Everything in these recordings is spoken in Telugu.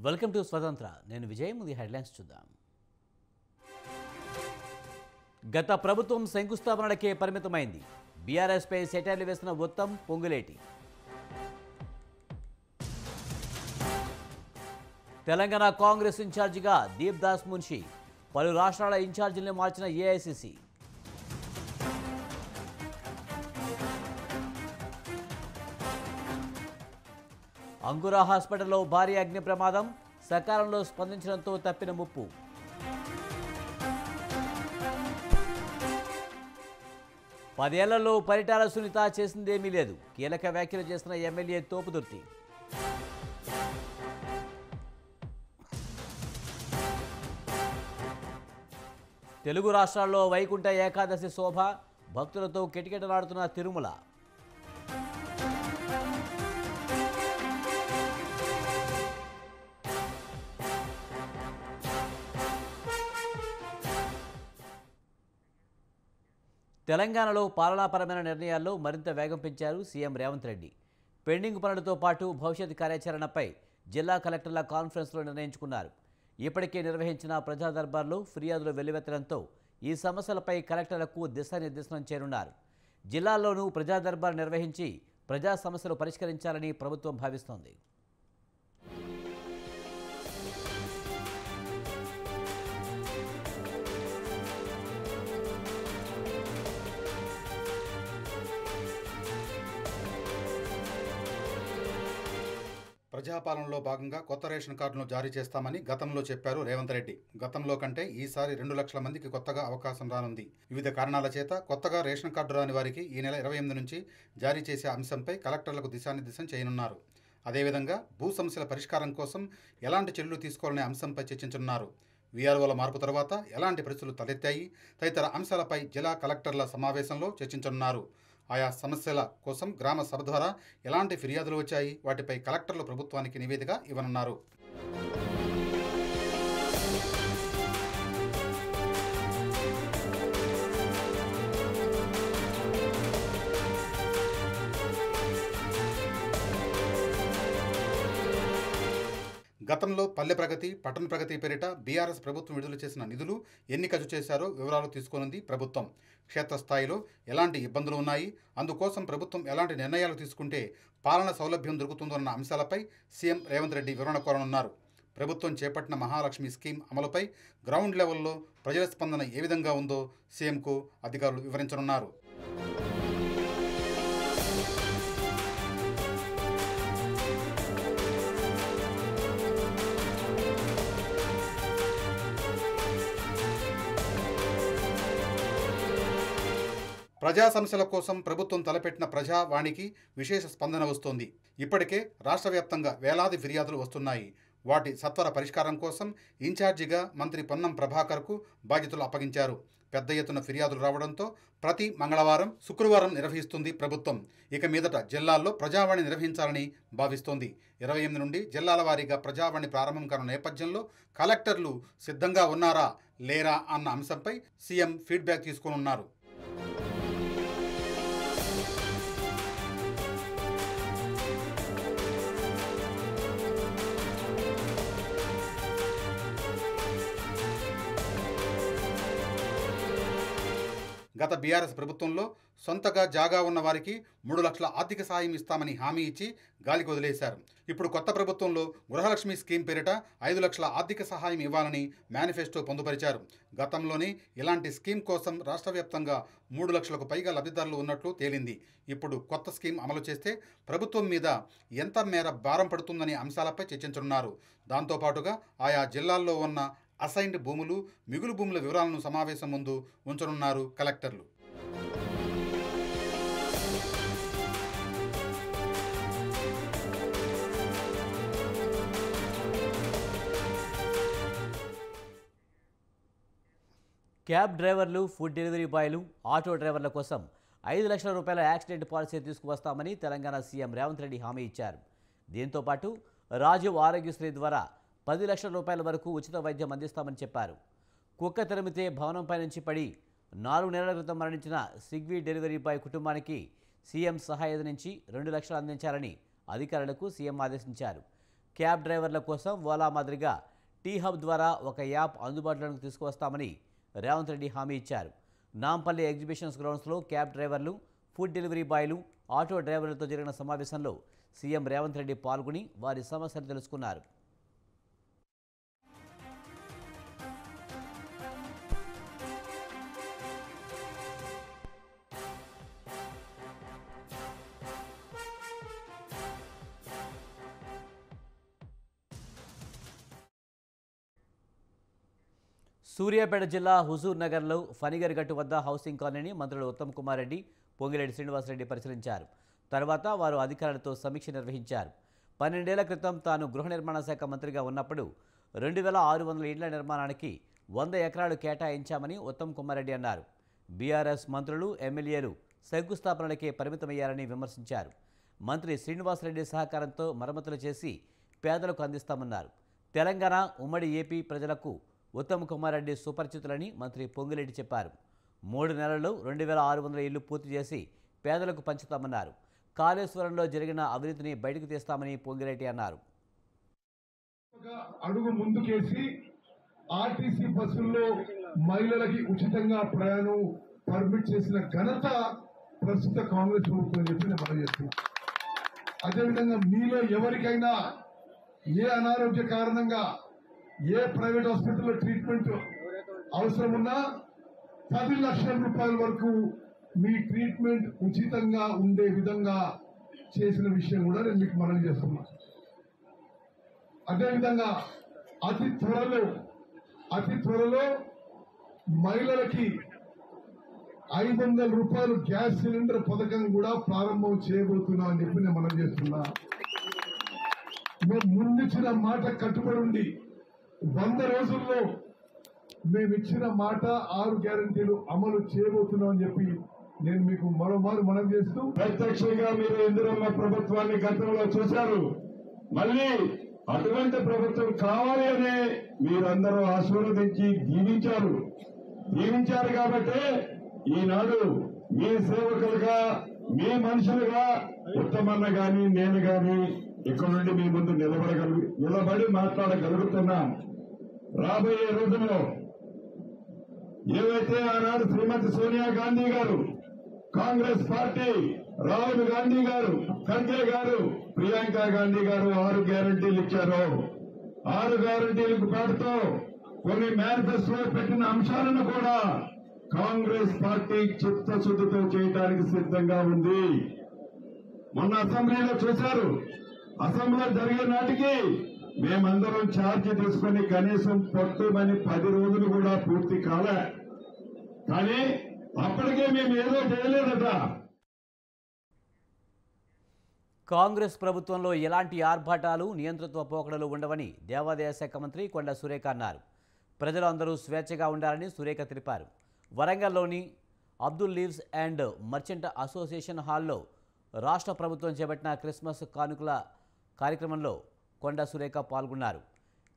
వెల్కమ్ టు స్వతంత్ర. నేను విజయ్. ముందు హెడ్లైన్స్ చూద్దాం. గత ప్రభుత్వం శంకుస్థాపనలకే పరిమితమైంది. బీఆర్ఎస్పై సెటైర్లు వేసిన ఉత్తమ్, పొంగులేటి. తెలంగాణ కాంగ్రెస్ ఇన్ఛార్జిగా దీప్ దాస్ మున్షి. పలు రాష్ట్రాల ఇన్ఛార్జీలను మార్చిన ఏఐసిసి. అంకురా హాస్పిటల్లో భారీ అగ్ని ప్రమాదం. సకాలంలో స్పందించడంతో తప్పిన ముప్పు. పదేళ్లలో పరిటాల సునీత చేసిందేమీ లేదు. కీలక వ్యాఖ్యలు చేసిన ఎమ్మెల్యే తోపుదుర్తి. తెలుగు రాష్ట్రాల్లో వైకుంఠ ఏకాదశి శోభ. భక్తులతో కిటకిటలాడుతున్న తిరుమల. తెలంగాణలో పాలనాపరమైన నిర్ణయాల్లో మరింత వేగం పెంచారు సీఎం రేవంత్ రెడ్డి. పెండింగ్ పనులతో పాటు భవిష్యత్ కార్యాచరణపై జిల్లా కలెక్టర్ల కాన్ఫరెన్స్లో నిర్ణయించుకున్నారు. ఇప్పటికే నిర్వహించిన ప్రజా దర్బార్లో ఫిర్యాదులు వెల్లువెత్తడంతో ఈ సమస్యలపై కలెక్టర్లకు దిశానిర్దేశనం చేరున్నారు. జిల్లాల్లోనూ ప్రజా దర్బార్ నిర్వహించి ప్రజా సమస్యలు పరిష్కరించాలని ప్రభుత్వం భావిస్తోంది. ప్రజాపాలనలో భాగంగా కొత్త రేషన్ కార్డును జారీ చేస్తామని గతంలో చెప్పారు రేవంత్ రెడ్డి. గతంలో కంటే ఈసారి 2 లక్షల మందికి కొత్తగా అవకాశం రానుంది. వివిధ కారణాల చేత కొత్తగా రేషన్ కార్డు రాని వారికి ఈ నెల 28 నుంచి జారీ చేసే అంశంపై కలెక్టర్లకు దిశానిర్దేశం చేయనున్నారు. అదేవిధంగా భూ సమస్యల పరిష్కారం కోసం ఎలాంటి చర్యలు తీసుకోవాలనే అంశంపై చర్చించనున్నారు. వీఆర్ఓల మార్పు తర్వాత ఎలాంటి పరిస్థితులు తలెత్తాయి తదితర అంశాలపై జిల్లా కలెక్టర్ల సమావేశంలో చర్చించనున్నారు. ఆయా సమస్యల కోసం గ్రామ సభ ద్వారా ఎలాంటి ఫిర్యాదులు వచ్చాయి, వాటిపై కలెక్టర్లు ప్రభుత్వానికి నివేదిక ఇవ్వనున్నారు. గతంలో పల్లె ప్రగతి, పట్టణ ప్రగతి పేరిట బీఆర్ఎస్ ప్రభుత్వం విడుదల చేసిన నిధులు ఎన్ని ఖర్చు చేశారో వివరాలు తీసుకోనుంది ప్రభుత్వం. క్షేత్రస్థాయిలో ఎలాంటి ఇబ్బందులు ఉన్నాయి, అందుకోసం ప్రభుత్వం ఎలాంటి నిర్ణయాలు తీసుకుంటే పాలన సౌలభ్యం దొరుకుతుందన్న అంశాలపై సీఎం రేవంత్ రెడ్డి వివరణ కోరనున్నారు. ప్రభుత్వం చేపట్టిన మహాలక్ష్మి స్కీమ్ అమలుపై గ్రౌండ్ లెవెల్లో ప్రజల స్పందన ఏ విధంగా ఉందో సీఎంకు అధికారులు వివరించనున్నారు. ప్రజా సమస్యల కోసం ప్రభుత్వం తలపెట్టిన ప్రజావాణికి విశేష స్పందన వస్తోంది. ఇప్పటికే రాష్ట్ర వ్యాప్తంగా వేలాది ఫిర్యాదులు వస్తున్నాయి. వాటి సత్వర పరిష్కారం కోసం ఇన్ఛార్జిగా మంత్రి పొన్నం ప్రభాకర్కు బాధ్యతలు అప్పగించారు. పెద్ద ఎత్తున ఫిర్యాదులు రావడంతో ప్రతి మంగళవారం, శుక్రవారం నిర్వహిస్తుంది ప్రభుత్వం. ఇక మీదట జిల్లాల్లో ప్రజావాణి నిర్వహించాలని భావిస్తోంది. 28 నుండి జిల్లాల వారీగా ప్రజావాణి ప్రారంభం కానున్న నేపథ్యంలో కలెక్టర్లు సిద్ధంగా ఉన్నారా లేరా అన్న అంశంపై సీఎం ఫీడ్బ్యాక్ తీసుకోనున్నారు. గత బీఆర్ఎస్ ప్రభుత్వంలో సొంతగా జాగా ఉన్న వారికి 3 లక్షల ఆర్థిక సాయం ఇస్తామని హామీ ఇచ్చి గాలికి వదిలేశారు. ఇప్పుడు కొత్త ప్రభుత్వంలో గృహలక్ష్మి స్కీమ్ పేరిట 5 లక్షల ఆర్థిక సహాయం ఇవ్వాలని మేనిఫెస్టో పొందుపరిచారు. గతంలోనే ఇలాంటి స్కీమ్ కోసం రాష్ట్ర వ్యాప్తంగా 3 లక్షలకు పైగా లబ్ధిదారులు ఉన్నట్లు తేలింది. ఇప్పుడు కొత్త స్కీమ్ అమలు చేస్తే ప్రభుత్వం మీద ఎంత మేర భారం పడుతుందనే అంశాలపై చర్చించనున్నారు. దాంతోపాటుగా ఆయా జిల్లాల్లో ఉన్న అసైన్డ్ భూములు, మిగులు భూముల వివరాలను సమావేశం ముందు ఉంచనున్నారు కలెక్టర్లు. క్యాబ్ డ్రైవర్లు, ఫుడ్ డెలివరీ బాయ్లు, ఆటో డ్రైవర్ల కోసం 5 లక్షల రూపాయల యాక్సిడెంట్ పాలసీ తీసుకువస్తామని తెలంగాణ సీఎం రేవంత్ రెడ్డి హామీ ఇచ్చారు. దీంతోపాటు రాజీవ్ ఆరోగ్యశ్రీ ద్వారా 10 లక్షల రూపాయల వరకు ఉచిత వైద్యం అందిస్తామని చెప్పారు. కుక్క తరిమితే భవనంపై నుంచి పడి 4 నెలల క్రితం మరణించిన సిగ్వీ డెలివరీ బాయ్ కుటుంబానికి సీఎం సహాయ నిధి నుంచి 2 లక్షలు అందించాలని అధికారులకు సీఎం ఆదేశించారు. క్యాబ్ డ్రైవర్ల కోసం ఓలా మాదిరిగా టీ హబ్ ద్వారా ఒక యాప్ అందుబాటులోకి తీసుకువస్తామని రేవంత్ రెడ్డి హామీ ఇచ్చారు. నాంపల్లి ఎగ్జిబిషన్స్ గ్రౌండ్స్లో క్యాబ్ డ్రైవర్లు, ఫుడ్ డెలివరీ బాయ్లు, ఆటో డ్రైవర్లతో జరిగిన సమావేశంలో సీఎం రేవంత్ రెడ్డి పాల్గొని వారి సమస్యలు తెలుసుకున్నారు. సూర్యాపేట జిల్లా హుజూర్ నగర్లో ఫణిగర్గట్టు వద్ద హౌసింగ్ కాలనీని మంత్రులు ఉత్తమ్ కుమార్ రెడ్డి, పొంగిరెడ్డి శ్రీనివాసరెడ్డి పరిశీలించారు. తర్వాత వారు అధికారులతో సమీక్ష నిర్వహించారు. 12 ఏళ్ల క్రితం తాను గృహ నిర్మాణ శాఖ మంత్రిగా ఉన్నప్పుడు 2600 ఇళ్ల నిర్మాణానికి 100 ఎకరాలు కేటాయించామని ఉత్తమ్ కుమార్ రెడ్డి అన్నారు. బీఆర్ఎస్ మంత్రులు, ఎమ్మెల్యేలు శంకుస్థాపనలకే పరిమితమయ్యారని విమర్శించారు. మంత్రి శ్రీనివాసరెడ్డి సహకారంతో మరమ్మతులు చేసి పేదలకు అందిస్తామన్నారు. తెలంగాణ, ఉమ్మడి ఏపీ ప్రజలకు ఉత్తమ్ కుమార్ రెడ్డి సుపరిచితులని మంత్రి పొంగిరెడ్డి చెప్పారు. 3 నెలల్లో 2600 ఇళ్లు పూర్తి చేసి పేదలకు పంచుతామన్నారు. కాళేశ్వరంలో జరిగిన అవినీతిని బయటకు తీస్తామని పొంగిరెడ్డి అన్నారు. అడుగు ముందుకేసి ఆర్టీసీ బస్సుల్లో మహిళలకి ఉచితంగా ప్రయాణం పర్మిట్ చేసిన ఘనత ప్రస్తుత కాంగ్రెస్ ప్రభుత్వం చెప్పి నేను మనం చేస్తున్నాను. అదేవిధంగా మీలో ఎవరికైనా ఏ అనారోగ్య కారణంగా ఏ ప్రైవేట్ హాస్పిటల్లో ట్రీట్మెంట్ అవసరం ఉన్నా 10 లక్షల రూపాయల వరకు మీ ట్రీట్మెంట్ ఉచితంగా ఉండే విధంగా చేసిన విషయం కూడా నేను మీకు మనవి చేస్తున్నా. అదేవిధంగా అతి త్వరలో మహిళలకి 500 రూపాయలు గ్యాస్ సిలిండర్ పథకం కూడా ప్రారంభం చేయబోతున్నాం అని చెప్పి నేను మనం చేస్తున్నా. మేము ముందిచ్చిన మాట కట్టుబడి ఉండి 100 రోజుల్లో మేము ఇచ్చిన మాట 6 గ్యారంటీలు అమలు చేయబోతున్నాం అని చెప్పి నేను మీకు మరోమారు మనం చేస్తూ, ప్రత్యక్షంగా మీరు ఇందిరమ్మ ప్రభుత్వాన్ని గతంలో చూశారు. మళ్ళీ అటువంటి ప్రభుత్వం కావాలి అని మీరందరూ ఆశీర్వదించి దీవించారు కాబట్టి ఈనాడు మీ సేవకులుగా, మీ మనుషులుగా ఉత్తమన్న గాని నేను గాని ఇక్కడ నుండి మీ ముందు నిలబడి మాట్లాడగలుగుతున్నాం. రాబోయే రోజుల్లో ఏవైతే ఆనాడు శ్రీమతి సోనియా గాంధీ గారు, కాంగ్రెస్ పార్టీ, రాహుల్ గాంధీ గారు, ఖర్గే గారు, ప్రియాంక గాంధీ గారు 6 గ్యారంటీలు ఇచ్చారో, 6 గ్యారంటీలకు పేరుతో కొన్ని మేనిఫెస్టోలో పెట్టిన అంశాలను కూడా కాంగ్రెస్ పార్టీ చిత్తశుద్ధితో చేయడానికి సిద్ధంగా ఉంది. మొన్న అసెంబ్లీలో చూశారు. అసెంబ్లీ జరిగే నాటికి మేమందరం ఛార్జీ తీసుకుని కనీసం పట్టుమని 10 రోజులు కూడా పూర్తి కాలే. కానీ అప్పటికే మేము ఏదో చేయలేదట. కాంగ్రెస్ ప్రభుత్వంలో ఎలాంటి ఆర్భాటాలు, నియంతృత్వ పోకడలు ఉండవని దేవాదాయ శాఖ మంత్రి కొండ సురేఖ అన్నారు. ప్రజలు అందరూ స్వేచ్ఛగా ఉండాలని సురేఖ తెలిపారు. వరంగల్లోని Abdul leaves and merchant association హాల్లో రాష్ట్ర ప్రభుత్వం చేపట్టిన క్రిస్మస్ కానుకల కార్యక్రమంలో కొండ సురేఖ పాల్గొన్నారు.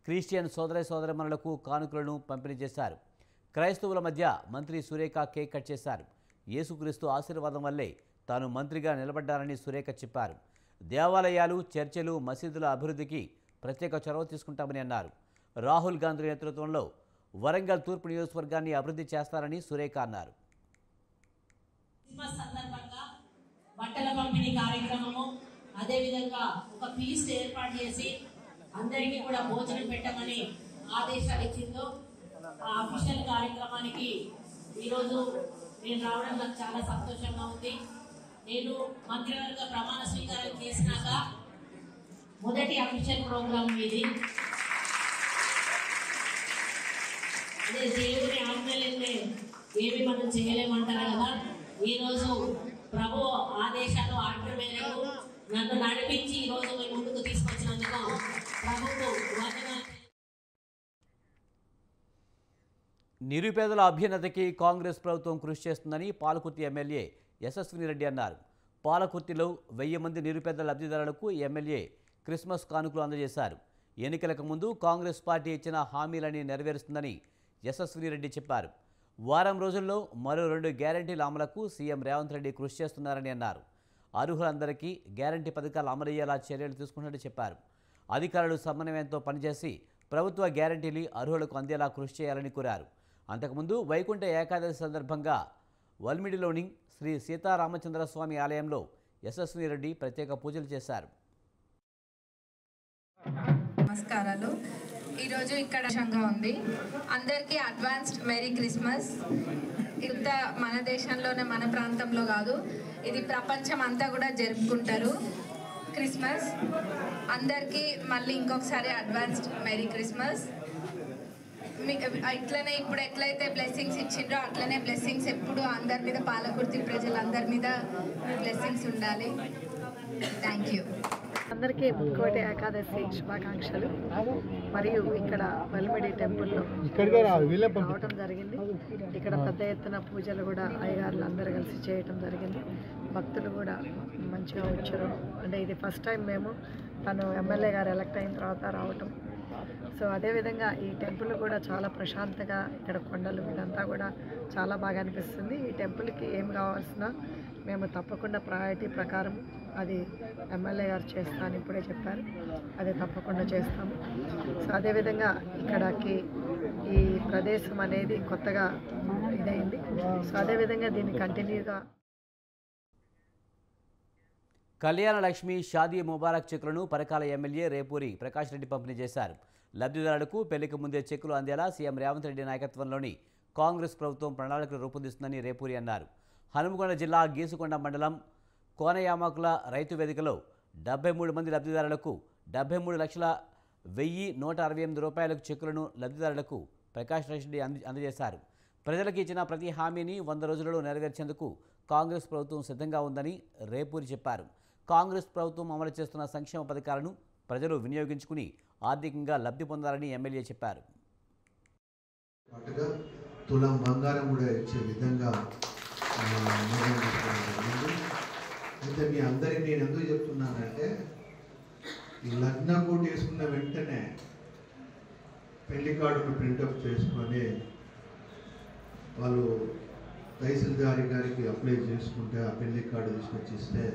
క్రిస్టియన్ సోదరీమణులకు కానుకలను పంపిణీ చేశారు. క్రైస్తవుల మధ్య మంత్రి సురేఖ కేక్ కట్ చేశారు. యేసుక్రీస్తు ఆశీర్వాదం వల్లే తాను మంత్రిగా నిలబడ్డానని సురేఖ చెప్పారు. దేవాలయాలు, చర్చిలు, మసీదుల అభివృద్ధికి ప్రత్యేక చొరవ తీసుకుంటామని అన్నారు. రాహుల్ గాంధీ నేతృత్వంలో వరంగల్ తూర్పు నియోజకవర్గాన్ని అభివృద్ధి చేస్తారని సురేఖ అన్నారు. బట్టల పంపిణీ కార్యక్రమము, అదేవిధంగా ఒక ఫీస్ట్ ఏర్పాటు చేసి అందరికీ కూడా భోజనం పెట్టమని ఆదేశాలు ఇచ్చిందో ఆ అఫీషియల్ కార్యక్రమానికి ఈరోజు నేను రావడం నాకు చాలా సంతోషంగా ఉంది. నేను మంత్రివర్గ ప్రమాణ స్వీకారం చేసినాక మొదటి అఫీషియల్ ప్రోగ్రామ్ ఇది. అదే దేవుని ఆజ్ఞలే ఏమి మనం చేయలేమంటారు కదా. ఈరోజు ప్రభు ఆదేశాలు, ఆజ్ఞ మేరకు నన్ను నడిపించి ఈరోజు మేము ముందుకు తీసుకొచ్చినందుకు ప్రభుకు వందనాలు. నిరుపేదల అభ్యున్నతికి కాంగ్రెస్ ప్రభుత్వం కృషి చేస్తుందని పాలకుర్తి ఎమ్మెల్యే యశస్విని రెడ్డి అన్నారు. పాలకుర్తిలో 1000 మంది నిరుపేద లబ్ధిదారులకు ఎమ్మెల్యే క్రిస్మస్ కానుకలు అందజేశారు. ఎన్నికలకు ముందు కాంగ్రెస్ పార్టీ ఇచ్చిన హామీలని నెరవేరుస్తుందని యశస్విని రెడ్డి చెప్పారు. వారం రోజుల్లో మరో 2 గ్యారంటీల అమలుకు సీఎం రేవంత్ రెడ్డి కృషి చేస్తున్నారని అన్నారు. అర్హులందరికీ గ్యారంటీ పథకాలు అమలయ్యేలా చర్యలు తీసుకున్నట్టు చెప్పారు. అధికారులు సమన్వయంతో పనిచేసి ప్రభుత్వ గ్యారంటీలు అర్హులకు అందేలా కృషి చేయాలని కోరారు. అంతకుముందు వైకుంఠ ఏకాదశి సందర్భంగా వల్మిడిలోని శ్రీ సీతారామచంద్రస్వామి ఆలయంలో యశస్విని రెడ్డి ప్రత్యేక పూజలు చేశారు. నమస్కారాలు. ఈరోజు ఇక్కడ ఉంది. అందరికీ అడ్వాన్స్డ్ మెరీ క్రిస్మస్. ఇంత మన దేశంలోనే మన ప్రాంతంలో కాదు, ఇది ప్రపంచం అంతా కూడా జరుపుకుంటారు క్రిస్మస్. అందరికీ మళ్ళీ ఇంకొకసారి అడ్వాన్స్డ్ మెరీ క్రిస్మస్. ఇట్లనే ఇప్పుడు ఎట్లయితే బ్లెస్సింగ్స్ ఇచ్చిండ్రో అట్లనే బ్లెస్సింగ్స్ ఎప్పుడు అందరి మీద, పాలకుర్తి ప్రజలందరి మీద బ్లెస్సింగ్స్ ఉండాలి. Thank you. అందరికీ ముక్కోటి ఏకాదశి శుభాకాంక్షలు. మరియు ఇక్కడ వల్మిడి టెంపుల్లో రావటం జరిగింది. ఇక్కడ పెద్ద ఎత్తున పూజలు కూడా అయ్యగారులు అందరూ కలిసి చేయటం జరిగింది. భక్తులు కూడా మంచిగా వచ్చారు. అంటే ఇది ఫస్ట్ టైం మేము తను ఎమ్మెల్యే గారు ఎలక్ట్ అయిన తర్వాత రావటం. సో అదేవిధంగా ఈ టెంపుల్ కూడా చాలా ప్రశాంతంగా, ఇక్కడ కొండలు ఇదంతా కూడా చాలా బాగా అనిపిస్తుంది. ఈ టెంపుల్కి ఏం కావాల్సిన మేము తప్పకుండా ప్రయారిటీ ప్రకారం అది ఎమ్మెల్యే గారు చేస్తా అని ఇప్పుడే చెప్పారు, అది తప్పకుండా చేస్తాము. సో అదేవిధంగా ఇక్కడికి ఈ ప్రదేశం అనేది కొత్తగా ఇదైంది. సో అదేవిధంగా దీన్ని కంటిన్యూగా కళ్యాణ లక్ష్మి షాదీ ముబారక్ చెక్కులను పరకాల ఎమ్మెల్యే రేపూరి ప్రకాష్ రెడ్డి పంపిణీ చేశారు. లబ్ధిదారులకు పెళ్లికి ముందే చెక్కులు అందేలా సీఎం రేవంత్ రెడ్డి నాయకత్వంలోని కాంగ్రెస్ ప్రభుత్వం ప్రణాళికలు రూపొందిస్తుందని రేపూరి అన్నారు. హనుమకొండ జిల్లా గీసుకొండ మండలం కోనయామాకుల రైతు వేదికలో 73 మంది లబ్ధిదారులకు 73,168 రూపాయలకు చెక్కులను లబ్ధిదారులకు ప్రకాష్ రెడ్డి అందజేశారు. ప్రజలకు ఇచ్చిన ప్రతి హామీని 100 రోజులలో నెరవేర్చేందుకు కాంగ్రెస్ ప్రభుత్వం సిద్ధంగా ఉందని రేపూరి చెప్పారు. కాంగ్రెస్ ప్రభుత్వం అమలు చేస్తున్న సంక్షేమ పథకాలను ప్రజలు వినియోగించుకుని ఆర్థికంగా లబ్ధి పొందాలని ఎమ్మెల్యే చెప్పారు. తులం బంగారం కూడా ఇచ్చే విధంగా అయితే మీ అందరికీ నేను ఎందుకు చెప్తున్నానంటే, ఈ లగ్న కోట్ వేసుకున్న వెంటనే పెళ్లి కార్డును ప్రింటప్ చేసుకొని వాళ్ళు తహసీల్దారి గారికి అప్లై చేసుకుంటే ఆ పెళ్లి కార్డు తీసుకొచ్చి ఇస్తే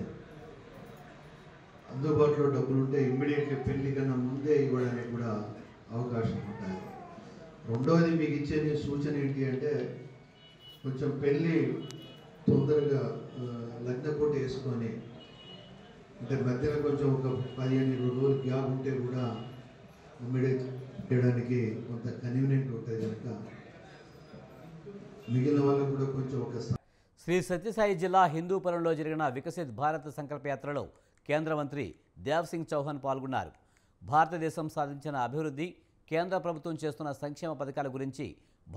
అందుబాటులో డబ్బులు ఉంటే ఇమ్మీడియట్గా పెళ్లి కన్నా ముందే ఇవ్వడానికి కూడా అవకాశం ఉంటుంది. రెండవది మీకు ఇచ్చే సూచన ఏంటి అంటే, కొంచెం పెళ్ళి తొందరగా లగ్న కోట వేసుకొని, అంటే మధ్యలో కొంచెం ఒక 15-20 రోజులు గ్యాప్ ఉంటే కూడా ఇమ్మీడియట్ చేయడానికి కొంత కన్వీనియంట్ ఉంటుంది కనుక మిగిలిన వాళ్ళకు కూడా కొంచెం ఒక. శ్రీ సత్యసాయి జిల్లా హిందూపురంలో జరిగిన వికసిత్ భారత్ సంకల్ప యాత్రలో కేంద్ర మంత్రి దేవ్ సింగ్ చౌహాన్ పాల్గొన్నారు. భారతదేశం సాధించిన అభివృద్ధి, కేంద్ర ప్రభుత్వం చేస్తున్న సంక్షేమ పథకాల గురించి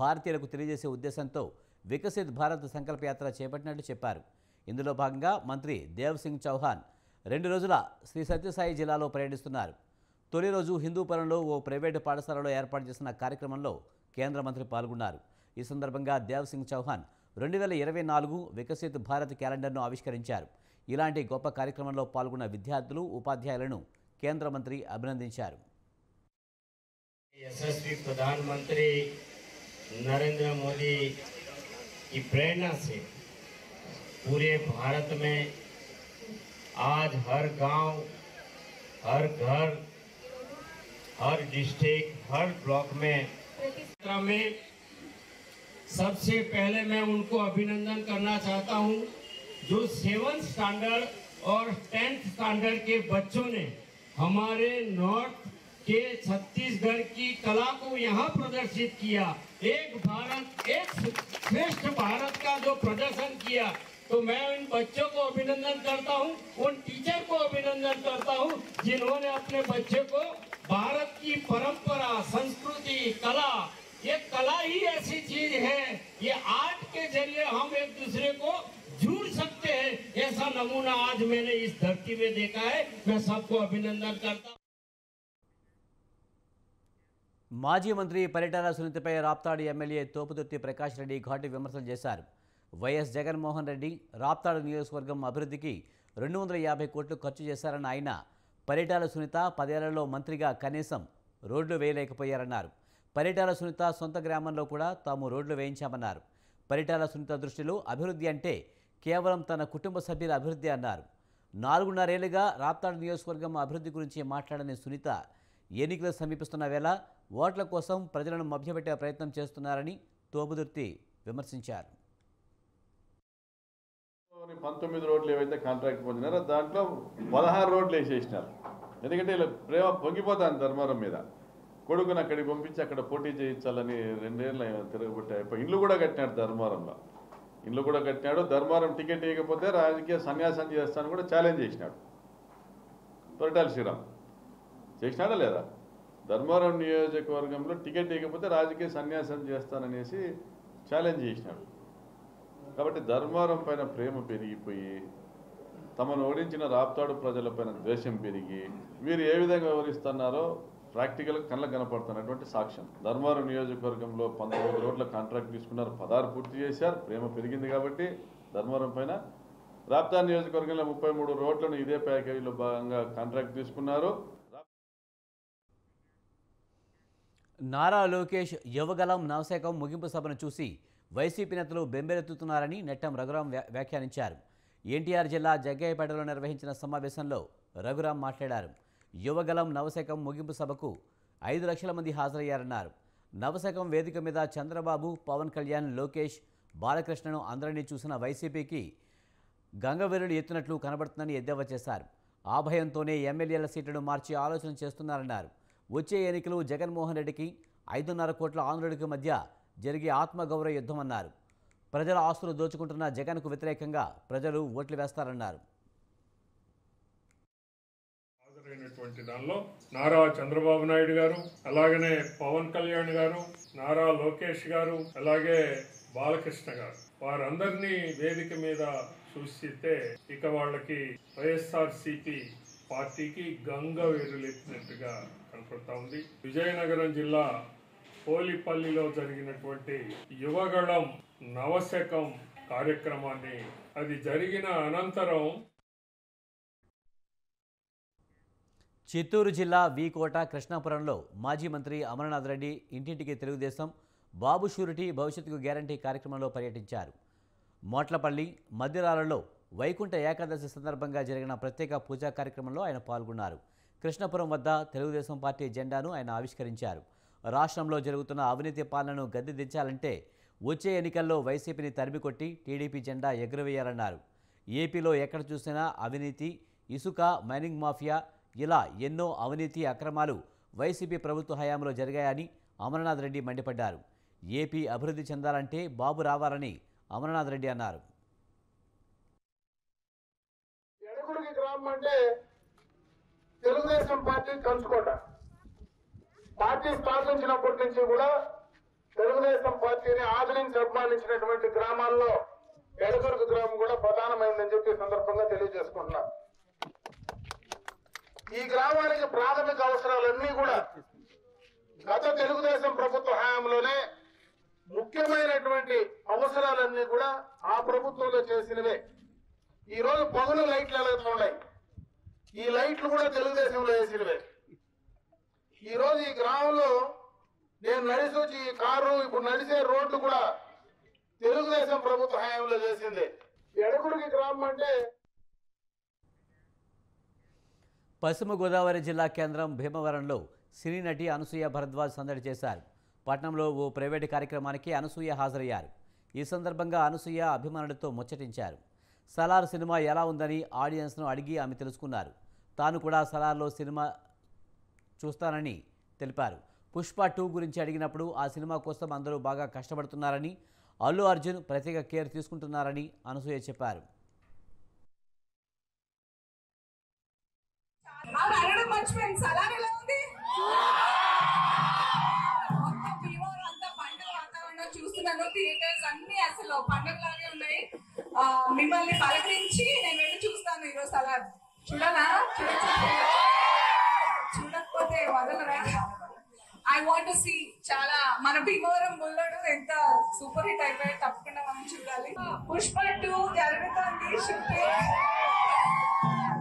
భారతీయులకు తెలియజేసే ఉద్దేశంతో వికసిత్ భారత్ సంకల్ప యాత్ర చేపట్టినట్లు చెప్పారు. ఇందులో భాగంగా మంత్రి దేవ్ సింగ్ చౌహాన్ 2 రోజుల శ్రీ సత్యసాయి జిల్లాలో పర్యటిస్తున్నారు. తొలి రోజు హిందూపురంలో ఓ ప్రైవేటు పాఠశాలలో ఏర్పాటు చేసిన కార్యక్రమంలో కేంద్ర మంత్రి పాల్గొన్నారు. ఈ సందర్భంగా దేవ్ సింగ్ చౌహాన్ 2024 వికసిత్ భారత్ క్యాలెండర్ను ఆవిష్కరించారు. ఇలాంటి గొప్ప కార్యక్రమంలో పాల్గొన్న విద్యార్థులు, ఉపాధ్యాయులను కేంద్ర మంత్రి అభినందించారు. यशस्वी प्रधानमंत्री नरेंद्र मोदी की प्रेरणा से पूरे भारत में आज हर गांव, हर घर, हर डिस्ट्रिक्ट, हर ब्लॉक में सबसे पहले मैं उनको अभिनंदन करना चाहता हूं जो 7th स्टैंडर्ड और 10th स्टैंडर्ड के बच्चों ने हमारे नॉर्थ के छत्तीसगढ़ की कला को यहाँ प्रदर्शित किया। एक भारत एक श्रेष्ठ भारत का जो प्रदर्शन किया, तो मैं इन बच्चों को अभिनंदन करता हूँ, उन टीचर को अभिनंदन करता हूँ जिन्होंने अपने बच्चे को भारत की परंपरा, संस्कृति, कला, ये कला ही ऐसी चीज है, ये आर्ट के जरिए हम एक दूसरे को जुड़ सकते हैं, ऐसा नमूना आज मैंने इस धरती में देखा है। मैं सबको अभिनंदन करता हूँ। మాజీ మంత్రి పరిటాల సునీతపై రాప్తాడు ఎమ్మెల్యే తోపుదుర్తి ప్రకాష్ రెడ్డి ఘాటు విమర్శలు చేశారు. వైఎస్ జగన్మోహన్ రెడ్డి రాప్తాడు నియోజకవర్గం అభివృద్ధికి 250 కోట్లు ఖర్చు చేశారన్న ఆయన, పరిటాల సునీత 10 ఏళ్లలో మంత్రిగా కనీసం రోడ్లు వేయలేకపోయారన్నారు. పరిటాల సునీత సొంత గ్రామంలో కూడా తాము రోడ్లు వేయించామన్నారు. పరిటాల సునీత దృష్టిలో అభివృద్ధి అంటే కేవలం తన కుటుంబ సభ్యుల అభివృద్ధి అన్నారు. 4.5 ఏళ్లుగా రాప్తాడు నియోజకవర్గం అభివృద్ధి గురించి మాట్లాడని సునీత ఎన్నికలు సమీపిస్తున్న వేళ ఓట్ల కోసం ప్రజలను మభ్యపెట్టే ప్రయత్నం చేస్తున్నారని తోబుదుర్తి విమర్శించారు. 19 రోడ్లు ఏవైతే కాంట్రాక్ట్ పొందినారో దాంట్లో 16 రోడ్లు వేసేసినారు. ఎందుకంటే ఇలా ప్రేమ పొంగిపోతాను ధర్మవరం మీద. కొడుకుని అక్కడికి పంపించి అక్కడ పోటీ చేయించాలని 2 ఏళ్ళు తిరగబట్టాయి. ఇండ్లు కూడా కట్టినాడు ధర్మవరంలో, ఇండ్లు కూడా కట్టినాడు. ధర్మవరం టికెట్ ఇవ్వకపోతే రాజకీయ సన్యాసం చేస్తాను కూడా ఛాలెంజ్ చేసినాడు. తొరటాల శ్రీరామ్ చేసినాడా లేదా? ధర్మవరం నియోజకవర్గంలో టికెట్ ఇవ్వకపోతే రాజకీయ సన్యాసం చేస్తాననేసి ఛాలెంజ్ చేసినాడు. కాబట్టి ధర్మవరం పైన ప్రేమ పెరిగిపోయి తమను ఓడించిన రాప్తాడు ప్రజలపైన ద్వేషం పెరిగి వీరు ఏ విధంగా వివరిస్తున్నారో ప్రాక్టికల్గా కళ్ళకు కనపడుతున్నటువంటి సాక్ష్యం. ధర్మవరం నియోజకవర్గంలో 19 రోడ్ల కాంట్రాక్ట్ తీసుకున్నారు, 16 పూర్తి చేశారు. ప్రేమ పెరిగింది కాబట్టి ధర్మవరం పైన. రాప్తాడు నియోజకవర్గంలో 33 రోడ్లను ఇదే ప్యాకేజీలో భాగంగా కాంట్రాక్ట్ తీసుకున్నారు. నారా లోకేష్ యువగలం నవశకం ముగింపు సభను చూసి వైసీపీ నేతలు బెంబెలెత్తుతున్నారని నెట్టం రఘురాం వ్యాఖ్యానించారు. ఎన్టీఆర్ జిల్లా జగ్గయ్యపేటలో నిర్వహించిన సమావేశంలో రఘురాం మాట్లాడారు. యువగలం నవశకం ముగింపు సభకు 5 లక్షల మంది హాజరయ్యారన్నారు. నవశకం వేదిక మీద చంద్రబాబు, పవన్ కళ్యాణ్, లోకేష్, బాలకృష్ణను అందరినీ చూసిన వైసీపీకి గంగవీరులు ఎత్తునట్లు కనబడుతుందని ఎద్దేవా చేశారు. ఆ భయంతోనే ఎమ్మెల్యేల సీట్లను మార్చి ఆలోచన చేస్తున్నారన్నారు. వచ్చే ఎన్నికలు జగన్మోహన్ రెడ్డికి 5.5 కోట్ల ఆంధ్రుడికి మధ్య జరిగే ఆత్మగౌరవ యుద్ధం అన్నారు. ప్రజల ఆస్తులు దోచుకుంటున్న జగన్కు వ్యతిరేకంగా ప్రజలు ఓట్లు వేస్తారన్నారు. హాజరైనటువంటి దానిలో నారా చంద్రబాబు నాయుడు గారు, అలాగనే పవన్ కళ్యాణ్ గారు, నారా లోకేష్ గారు, అలాగే బాలకృష్ణ గారు, వారందరినీ వేదిక మీద చూస్తే ఇక వాళ్ళకి వైఎస్ఆర్సీపీ పార్టీకి గంగ వేరులెత్తినట్టుగా కనపడతా ఉంది. విజయనగరం జిల్లా పోలిపల్లిలో జరిగినటువంటి యువగళం నవశకం కార్యక్రమాన్ని అది జరిగిన అనంతరం చిత్తూరు జిల్లా వీకోట కృష్ణాపురంలో మాజీ మంత్రి అమరనాథ్ రెడ్డి ఇంటింటికి తెలుగుదేశం బాబు షూరిటీ భవిష్యత్తుకు గ్యారంటీ కార్యక్రమంలో పర్యటించారు. మోట్లపల్లి, మధ్యరాలలో వైకుంఠ ఏకాదశి సందర్భంగా జరిగిన ప్రత్యేక పూజా కార్యక్రమంలో ఆయన పాల్గొన్నారు. కృష్ణాపురం వద్ద తెలుగుదేశం పార్టీ జెండాను ఆయన ఆవిష్కరించారు. రాష్ట్రంలో జరుగుతున్న అవినీతి పాలనను గద్దె దించాలంటే వచ్చే ఎన్నికల్లో వైసీపీని తరిమికొట్టి టీడీపీ జెండా ఎగురవేయాలన్నారు. ఏపీలో ఎక్కడ చూసినా అవినీతి, ఇసుక, మైనింగ్ మాఫియా, ఇలా ఎన్నో అవినీతి అక్రమాలు వైసీపీ ప్రభుత్వ హయాంలో జరిగాయని అమరనాథ్ రెడ్డి మండిపడ్డారు. ఏపీ అభివృద్ధి చెందాలంటే బాబు రావాలని అమరనాథ్ రెడ్డి అన్నారు. ఎడగుడికి గ్రామం అంటే తెలుగుదేశం పార్టీ కంచుకోట. పార్టీ స్థాపించినప్పటి నుంచి కూడా తెలుగుదేశం పార్టీని ఆదరించి అభిమానించినటువంటి గ్రామాల్లో ఎడగురుగు గ్రామం కూడా ప్రధానమైందని చెప్పి సందర్భంగా తెలియజేసుకుంటున్నా. ఈ గ్రామానికి ప్రాథమిక అవసరాలన్నీ కూడా గత తెలుగుదేశం ప్రభుత్వ హయాంలోనే ముఖ్యమైనటువంటి అవసరాలన్నీ కూడా ఆ ప్రభుత్వంలో చేసినవే. ఈ రోజు పగులు లైట్లు ఎలాగుతూ ఉన్నాయి, ఈ లైట్లు కూడా తెలుగుదేశంలో వేసినవే. ఈ రోజు ఈ గ్రామంలో నేను నడిచి వచ్చి ఈ కారు ఇప్పుడు నడిచే రోడ్లు కూడా తెలుగుదేశం ప్రభుత్వ హయాంలో చేసింది. ఎడగుడికి గ్రామం అంటే పశ్చిమ గోదావరి జిల్లా కేంద్రం భీమవరంలో సినీ నటి అనసూయ భరద్వాజ్ సందడి చేశారు. పట్నంలో ఓ ప్రైవేటు కార్యక్రమానికి అనసూయ హాజరయ్యారు. ఈ సందర్భంగా అనసూయ అభిమానులతో ముచ్చటించారు. సలార్ సినిమా ఎలా ఉందని ఆడియన్స్ను అడిగి ఆమె తెలుసుకున్నారు. తాను కూడా సలార్లో సినిమా చూస్తానని తెలిపారు. పుష్ప 2 గురించి అడిగినప్పుడు ఆ సినిమా కోసం అందరూ బాగా కష్టపడుతున్నారని, అల్లు అర్జున్ ప్రత్యేక కేర్ తీసుకుంటున్నారని అనసూయ చెప్పారు. చూస్తున్నాను థియేటర్స్ అన్ని అసలు పండుగలాగే ఉన్నాయి. మిమ్మల్ని పలకరించి నేను వెళ్ళి చూస్తాను ఈరోజు. అలా చూడాలా? చూడకపోతే వదలరా? I want to see. చాలా మన భీమవరం బుల్లడు ఎంత సూపర్ హిట్ అయిపోయాయి, తప్పకుండా మనం చూడాలి. పుష్ప 2 జరుగుతుంది షూటింగ్.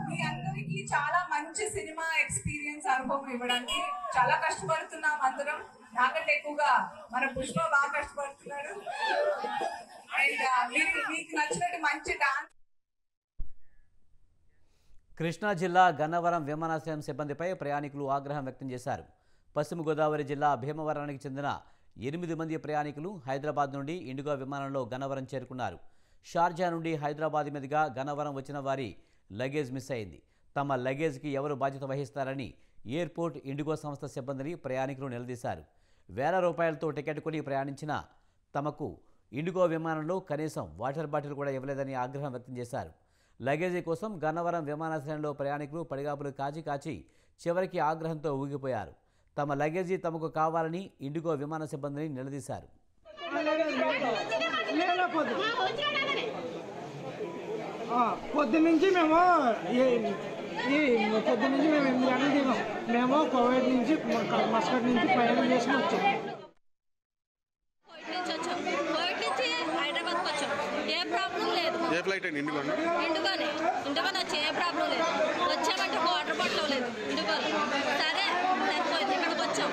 మీ అందరికి చాలా మంచి సినిమా ఎక్స్పీరియన్స్ అనుభవం ఇవ్వడానికి చాలా కష్టపడుతున్నాం అందరం. నాకంటే ఎక్కువగా మన పుష్ప బాగా కష్టపడుతున్నాడు. అండ్ మీకు నచ్చినట్టు మంచి డాన్స్. కృష్ణా జిల్లా గన్నవరం విమానాశ్రయం సిబ్బందిపై ప్రయాణికులు ఆగ్రహం వ్యక్తం చేశారు. పశ్చిమ గోదావరి జిల్లా భీమవరానికి చెందిన 8 మంది ప్రయాణికులు హైదరాబాద్ నుండి ఇండిగో విమానంలో గన్నవరం చేరుకున్నారు. షార్జా నుండి హైదరాబాద్ మీదుగా గన్నవరం వచ్చిన వారి లగేజ్ మిస్ అయింది. తమ లగేజ్కి ఎవరు బాధ్యత వహిస్తారని ఎయిర్పోర్ట్ ఇండిగో సంస్థ సిబ్బందిని ప్రయాణికులు నిలదీశారు. వేల రూపాయలతో టికెట్ కొని ప్రయాణించిన తమకు ఇండిగో విమానంలో కనీసం వాటర్ బాటిల్ కూడా ఇవ్వలేదని ఆగ్రహం వ్యక్తం చేశారు. లగేజీ కోసం గన్నవరం విమానాశ్రయంలో ప్రయాణికులు పడిగాపులు కాచి చివరికి ఆగ్రహంతో ఊగిపోయారు. తమ లగేజీ తమకు కావాలని ఇండిగో విమాన సిబ్బందిని నిలదీశారు. పొద్దున్నుంచి మేము 8 గంటలు దిగాం. మేము కోవిడ్ నుంచి మస్కట్ నుంచి ప్రయాణం చేసి వచ్చాం. హైదరాబాద్కి వచ్చాం. ఏ ప్రాబ్లం లేదు. ఏ ఫ్లైట్ అండి? ఇండిగోనే వచ్చి ఏ ప్రాబ్లం లేదు. వచ్చామంటే ఒక వాటర్ బాటిల్ లేదు ఇండిగోలో. సరే సరిపోయింది. ఇక్కడికి వచ్చాం.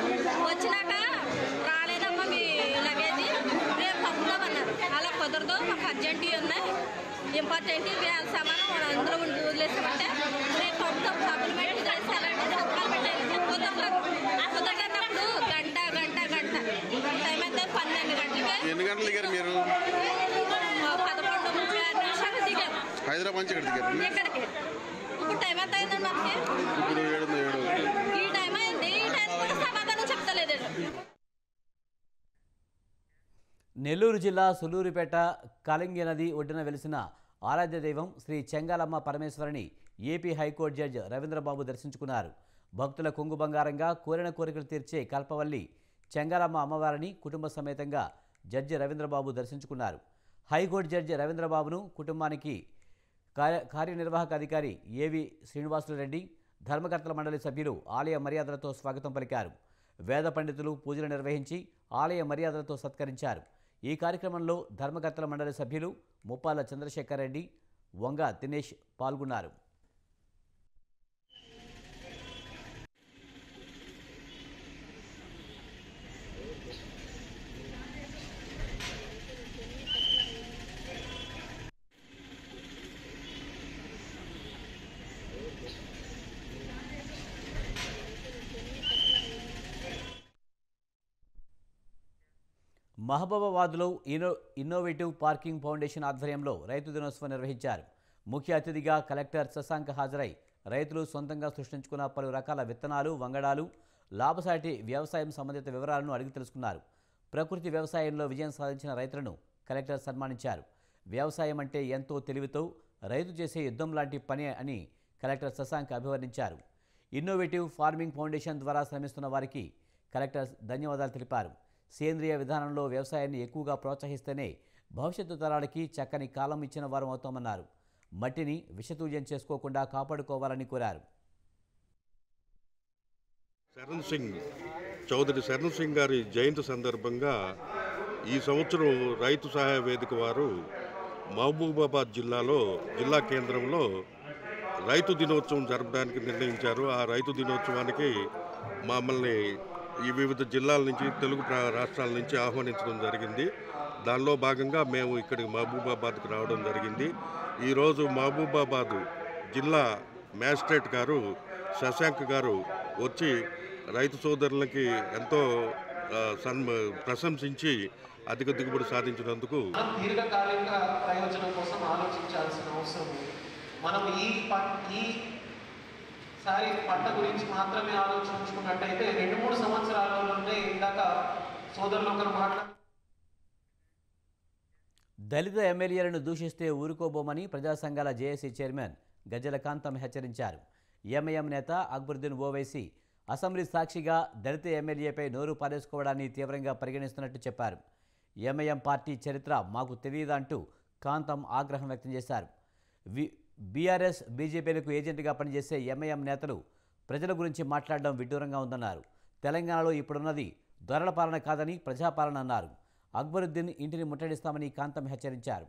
వచ్చినాక రాలేదమ్మా మీ లగేజీ, రేపు పంపుదామన్నారు. అలా కుదరదు, మాకు అర్జెంట్ ఉన్నాయి, ఇంపార్టెంట్ వేల సామాను అందులో వదిలేసామంటే రేపు పంపుతాం. సప్లిమెంట్ చేసి అలాంటి సంతకాలు పెట్టాలి. కుదరనప్పుడు గంట టైం అయితే 12 గంటలకి. ఎన్ని గంటలు దిగారు మీరు? 11:36 నిమిషాలు దిగాం. హైదరాబాద్ నుంచి ఇక్కడ దిగారు ఇక్కడికి. ఇప్పుడు టైం ఎంత అయిందండి మనకి? ఇప్పుడు 7 ఈ టైం అయింది. ఈ టైం కూడా సమాధానం చెప్తలేదు. నెల్లూరు జిల్లా సులూరుపేట కళింగి నది ఒడ్డున వెలిసిన ఆరాధ్య దైవం శ్రీ చెంగాలమ్మ పరమేశ్వరిని ఏపీ హైకోర్టు జడ్జి రవీంద్రబాబు దర్శించుకున్నారు. భక్తుల కొంగు బంగారంగా కోరిన కోరికలు తీర్చే కల్పవల్లి చెంగాలమ్మ అమ్మవారిని కుటుంబ సమేతంగా జడ్జి రవీంద్రబాబు దర్శించుకున్నారు. హైకోర్టు జడ్జి రవీంద్రబాబును కుటుంబానికి కార్యనిర్వాహక అధికారి ఏవి శ్రీనివాసులరెడ్డి, ధర్మకర్తల మండలి సభ్యులు ఆలయ మర్యాదలతో స్వాగతం పలికారు. వేద పండితులు పూజలు నిర్వహించి ఆలయ మర్యాదలతో సత్కరించారు. ఈ కార్యక్రమంలో ధర్మకర్తల మండలి సభ్యులు ముప్పాల చంద్రశేఖర్ రెడ్డి, వంగ దినేష్ పాల్గొన్నారు. మహబూబాబాద్లో ఇన్నోవేటివ్ పార్కింగ్ ఫౌండేషన్ ఆధ్వర్యంలో రైతు దినోత్సవం నిర్వహించారు. ముఖ్య అతిథిగా కలెక్టర్ శశాంక్ హాజరై రైతులు సొంతంగా సృష్టించుకున్న పలు రకాల విత్తనాలు, వంగడాలు, లాభసాటి వ్యవసాయం సంబంధిత వివరాలను అడిగి తెలుసుకున్నారు. ప్రకృతి వ్యవసాయంలో విజయం సాధించిన రైతులను కలెక్టర్ సన్మానించారు. వ్యవసాయం అంటే ఎంతో తెలివితో రైతు చేసే యుద్ధం లాంటి పని అని కలెక్టర్ శశాంక్ అభివర్ణించారు. ఇన్నోవేటివ్ ఫార్మింగ్ ఫౌండేషన్ ద్వారా శ్రమిస్తున్న వారికి కలెక్టర్ ధన్యవాదాలు తెలిపారు. సేంద్రియ విధానంలో వ్యవసాయాన్ని ఎక్కువగా ప్రోత్సహిస్తేనే భవిష్యత్తు తరాలకి చక్కని కాలం ఇచ్చిన వారం అవుతామన్నారు. మట్టిని విషతూల్యం చేసుకోకుండా కాపాడుకోవాలని కోరారు. చౌదరి శరణ్ సింగ్ గారి జయంతి సందర్భంగా ఈ సంవత్సరం రైతు సహాయ వేదిక వారు మహబూబాబాద్ జిల్లా కేంద్రంలో రైతు దినోత్సవం జరపడానికి నిర్ణయించారు. ఆ రైతు దినోత్సవానికి మమ్మల్ని ఈ వివిధ జిల్లాల నుంచి, తెలుగు రాష్ట్రాల నుంచి ఆహ్వానించడం జరిగింది. దానిలో భాగంగా మేము ఇక్కడికి మహబూబాబాద్కి రావడం జరిగింది. ఈరోజు మహబూబాబాద్ జిల్లా మ్యాజిస్ట్రేట్ గారు శశాంక్ గారు వచ్చి రైతు సోదరులకి ఎంతో ప్రశంసించి అధిక దిగుబడి సాధించినందుకు దీర్ఘకాలిక ప్రయోజనం కోసం ఆలోచించాల్సిన అవసరం ఉంది. మనం ఈసారి పంట గురించి మాత్రమే ఆలోచించుకున్నట్టయితే 2-3 సంవత్సరాలలోనే ఇందాక సోదరులు ఒకరు మాట్లాడారు. దళిత ఎమ్మెల్యేలను దూషిస్తే ఊరుకోబోమని ప్రజా సంఘాల జేఏసీ చైర్మన్ గజ్జల కాంతం హెచ్చరించారు. ఎంఐఎం నేత అక్బరుద్దీన్ ఓవైసీ అసెంబ్లీ సాక్షిగా దళిత ఎమ్మెల్యేపై నోరు పారేసుకోవడాన్ని తీవ్రంగా పరిగణిస్తున్నట్టు చెప్పారు. ఎంఐఎం పార్టీ చరిత్ర మాకు తెలియదంటూ కాంతం ఆగ్రహం వ్యక్తం చేశారు. బీఆర్ఎస్, బీజేపీలకు ఏజెంట్గా పనిచేసే ఎంఐఎం నేతలు ప్రజల గురించి మాట్లాడడం విడ్డూరంగా ఉందన్నారు. తెలంగాణలో ఇప్పుడున్నది దొరల పాలన కాదని ప్రజాపాలన అన్నారు. అక్బరుద్దీన్ ఇంటిని ముట్టడిస్తామని కాంతం హెచ్చరించారు.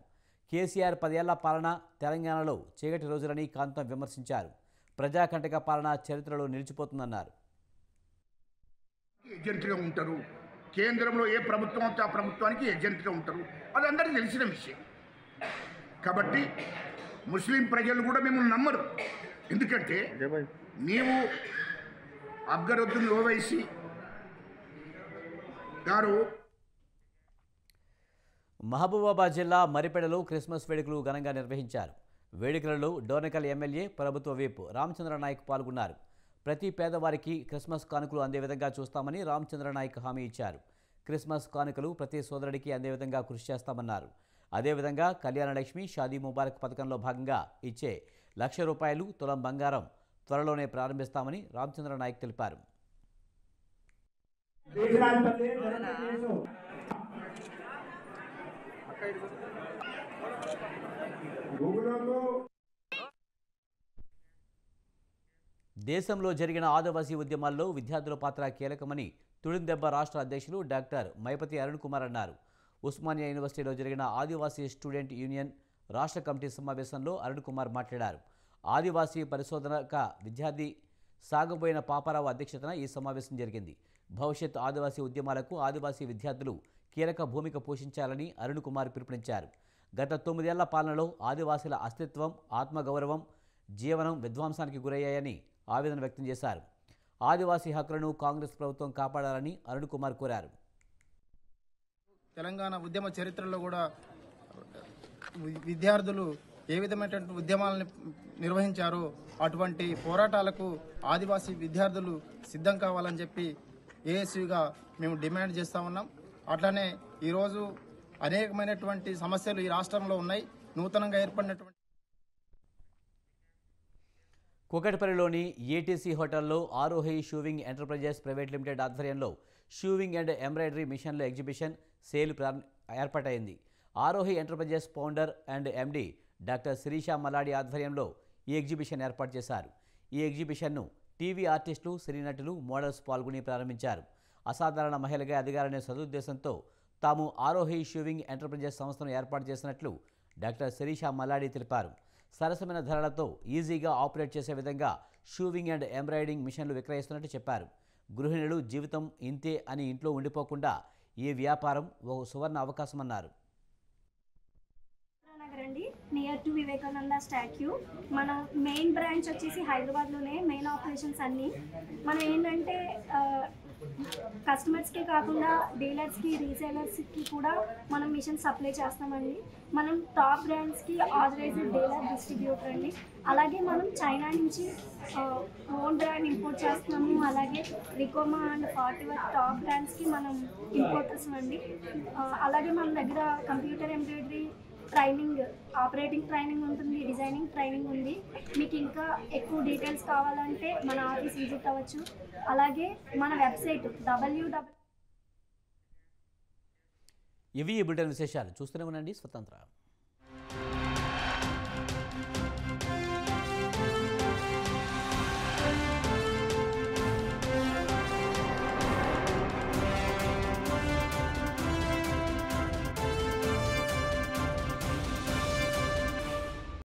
కేసీఆర్ 10 ఏళ్ల పాలన తెలంగాణలో చీకటి రోజులని కాంతం విమర్శించారు. ప్రజాకంటక పాలన చరిత్రలో నిలిచిపోతుందన్నారు. ఏజెంట్గా ఉంటారు, కేంద్రంలో ఏ ప్రభుత్వం అయితే ఆ ప్రభుత్వానికి ఏజెంట్గా ఉంటారు, అది అందరికీ తెలిసిన విషయం. కాబట్టి ముస్లిం ప్రజలు కూడా మిమ్మల్ని నమ్మరు. ఎందుకంటే నీవు అబ్గరుద్దీన్ ఓవైసీ గారు మహబూబాబాద్ జిల్లా మరిపెడలో క్రిస్మస్ వేడుకలు ఘనంగా నిర్వహించారు. వేడుకలలో డోర్నకల్ ఎమ్మెల్యే ప్రభుత్వ విప్ రామచంద్ర నాయక్ పాల్గొన్నారు. ప్రతి పేదవారికి క్రిస్మస్ కానుకలు అందే విధంగా చూస్తామని రామచంద్ర నాయక్ హామీ ఇచ్చారు. క్రిస్మస్ కానుకలు ప్రతి సోదరుడికి అందే విధంగా కృషి చేస్తామన్నారు. అదేవిధంగా కళ్యాణలక్ష్మి షాదీ ముబారక్ పథకంలో భాగంగా ఇచ్చే ₹1,00,000 తులం బంగారం త్వరలోనే ప్రారంభిస్తామని రామచంద్ర నాయక్ తెలిపారు. దేశంలో జరిగిన ఆదివాసీ ఉద్యమాల్లో విద్యార్థుల పాత్ర కీలకమని తుడిందెబ్బ రాష్ట్ర అధ్యక్షులు డాక్టర్ మైపతి అరుణ్ కుమార్ అన్నారు. ఉస్మానియా యూనివర్సిటీలో జరిగిన ఆదివాసీ స్టూడెంట్ యూనియన్ రాష్ట్ర కమిటీ సమావేశంలో అరుణ్ కుమార్ మాట్లాడారు. ఆదివాసీ పరిశోధనక విద్యార్థి సాగబోయిన పాపారావు అధ్యక్షతన ఈ సమావేశం జరిగింది. భవిష్యత్ ఆదివాసీ ఉద్యమాలకు ఆదివాసీ విద్యార్థులు కీలక భూమిక పోషించాలని అరుణ్ కుమార్ పిలుపునిచ్చారు. గత 9 ఏళ్ల పాలనలో ఆదివాసీల అస్తిత్వం, ఆత్మగౌరవం, జీవనం విధ్వంసానికి గురయ్యాయని ఆవేదన వ్యక్తం చేశారు. ఆదివాసీ హక్కులను కాంగ్రెస్ ప్రభుత్వం కాపాడాలని అరుణ్ కుమార్ కోరారు. తెలంగాణ ఉద్యమ చరిత్రలో కూడా విద్యార్థులు ఏ విధమైనటువంటి ఉద్యమాలను నిర్వహించారో అటువంటి పోరాటాలకు ఆదివాసీ విద్యార్థులు సిద్ధం కావాలని చెప్పి ఏఎస్యూగా మేము డిమాండ్ చేస్తూ ఉన్నాం. అట్లనే ఈరోజు అనేకమైనటువంటి సమస్యలు ఈ రాష్ట్రంలో ఉన్నాయి. నూతనంగా ఏర్పడినటువంటి కూకట్పల్లిలోని ఏటీసీ హోటల్లో Aarohi sewing enterprises private limited ఆధ్వర్యంలో షూవింగ్ అండ్ ఎంబ్రాయిడరీ మిషన్ల ఎగ్జిబిషన్ సేల్ ఏర్పాటైంది. Aarohi enterprises founder and MD doctor Sirisha Maladi ఆధ్వర్యంలో ఈ ఎగ్జిబిషన్ ఏర్పాటు చేశారు. ఈ ఎగ్జిబిషన్ను టీవీ ఆర్టిస్టులు, సినీ నటులు, మోడల్స్ పాల్గొని ప్రారంభించారు. అసాధారణ మహిళగా ఎదగాలనే సదుద్దేశంతో తాము ఆరోహి షూవింగ్ ఎంటర్ప్రైజెస్ సంస్థను ఏర్పాటు చేసినట్లు డాక్టర్ శిరీష మలాడి తెలిపారు. సరసమైన ధరలతో ఈజీగా ఆపరేట్ చేసే విధంగా షూవింగ్ అండ్ ఎంబ్రాయిడింగ్ మిషన్లు విక్రయిస్తున్నట్టు చెప్పారు. గృహిణులు జీవితం ఇంతే అని ఇంట్లో ఉండిపోకుండా ఈ వ్యాపారం ఓ సువర్ణ అవకాశమన్నారు. అండి నియర్ టు వివేకానంద స్టాట్యూ. మన మెయిన్ బ్రాంచ్ వచ్చేసి హైదరాబాద్లోనే మెయిన్ ఆపరేషన్స్ అన్నీ. మనం ఏంటంటే కస్టమర్స్కే కాకుండా డీలర్స్కి, రీసేలర్స్కి కూడా మనం మిషన్ సప్లై చేస్తామండి. మనం టాప్ బ్రాండ్స్కి ఆథరైజ్డ్ డీలర్, డిస్ట్రిబ్యూటర్ అండి. అలాగే మనం చైనా నుంచి ఓన్ బ్రాండ్ ఇంపోర్ట్ చేస్తున్నాము. అలాగే రికోమా అండ్ ఫార్టివర్ టాప్ బ్రాండ్స్కి మనం ఇంపోర్టర్స్ అండి. అలాగే మన దగ్గర computer embroidery training, operating training ఉంటుంది, డిజైనింగ్ ట్రైనింగ్ ఉంది. మీకు ఇంకా ఎక్కువ డీటెయిల్స్ కావాలంటే మన ఆఫీస్ విజిట్ అవ్వచ్చు. అలాగే మన వెబ్సైట్ ఇవి ఈ బులెటిన్ విశేషాలు. చూస్తూనే ఉండండి స్వతంత్ర.